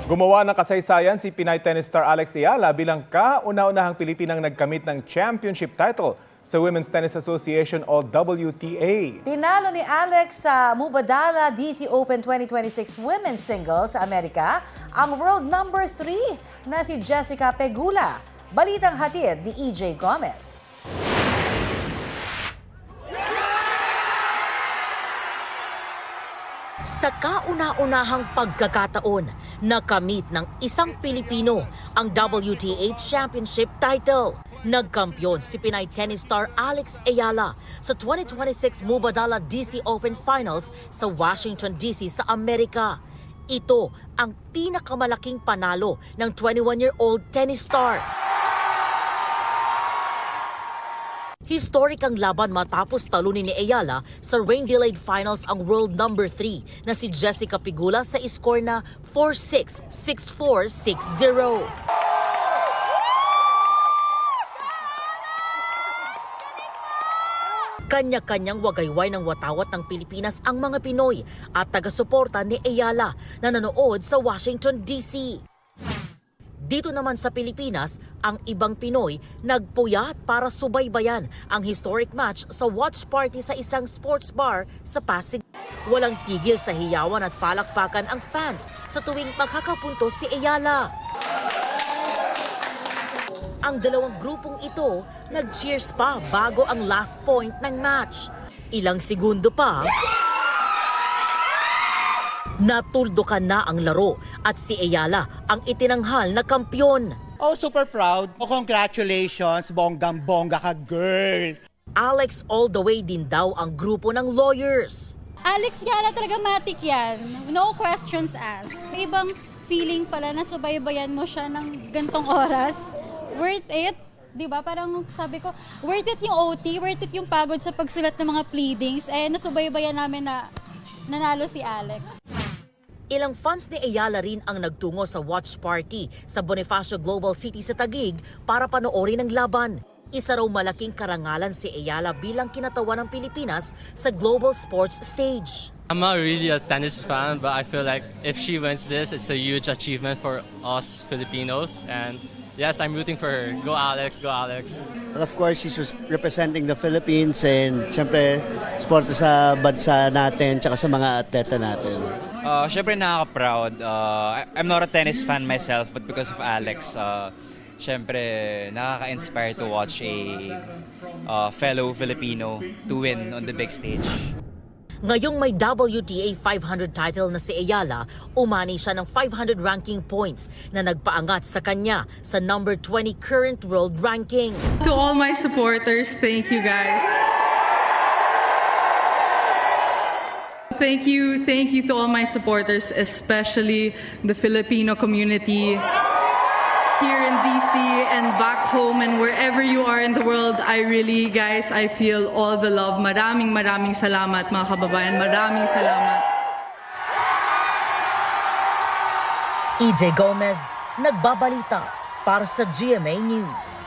Gumawa ng kasaysayan si Pinay tennis star Alex Ayala bilang kauna-unahang Pilipinang nagkamit ng championship title sa Women's Tennis Association o WTA. Tinalo ni Alex sa Mubadala DC Open 2026 Women's Singles sa Amerika ang world number 3 na si Jessica Pegula. Balitang hatid ni EJ Gomez. Sa kauna-unahang pagkakataon, nakamit ng isang Pilipino ang WTA Championship title. Nagkampiyon si Pinay tennis star Alex Ayala sa 2026 Mubadala DC Open Finals sa Washington DC sa Amerika. Ito ang pinakamalaking panalo ng 21-year-old tennis star. Historic ang laban matapos talunin ni Ayala sa rain-delayed finals ang world number 3 na si Jessica Pegula sa score na 4-6, 6-4, 6-0. Kanya-kanyang wagayway ng watawat ng Pilipinas ang mga Pinoy at taga-suporta ni Ayala na nanood sa Washington, D.C. Dito naman sa Pilipinas, ang ibang Pinoy nagpuyat para subaybayan ang historic match sa watch party sa isang sports bar sa Pasig. Walang tigil sa hiyawan at palakpakan ang fans sa tuwing makakapuntos si Ayala. Ang dalawang grupong ito nag-cheers pa bago ang last point ng match. Ilang segundo pa, natuldukan na ang laro at si Ayala ang itinanghal na kampyon. Oh, super proud. Oh, congratulations, bonggang-bongga ka, girl. Alex all the way din daw ang grupo ng lawyers. Alex Ayala talaga matik yan. No questions asked. May ibang feeling pala na subaybayan mo siya ng gantong oras. Worth it. Diba? Parang sabi ko, worth it yung OT, worth it yung pagod sa pagsulat ng mga pleadings. Eh, nasubaybayan namin na nanalo si Alex. Ilang fans ni Ayala rin ang nagtungo sa watch party sa Bonifacio Global City sa Taguig para panoorin ang laban. Isa raw malaking karangalan si Ayala bilang kinatawan ng Pilipinas sa global sports stage. I'm not really a tennis fan, but I feel like if she wins this, it's a huge achievement for us Filipinos. And yes, I'm rooting for her. Go Alex, go Alex. Well, of course, she's representing the Philippines and syempre, suporta sa bansa natin tsaka sa mga atleta natin. Syempre nakaka-proud. I'm not a tennis fan myself, but because of Alex, syempre nakaka-inspire to watch a fellow Filipino to win on the big stage. Ngayong may WTA 500 title na si Ayala, umani siya ng 500 ranking points na nagpaangat sa kanya sa number 20 current world ranking. To all my supporters, thank you guys. Thank you to all my supporters, especially the Filipino community here in DC and back home and wherever you are in the world. I really, guys, I feel all the love. Maraming salamat mga kababayan. Maraming salamat. EJ Gomez, nagbabalita para sa GMA News.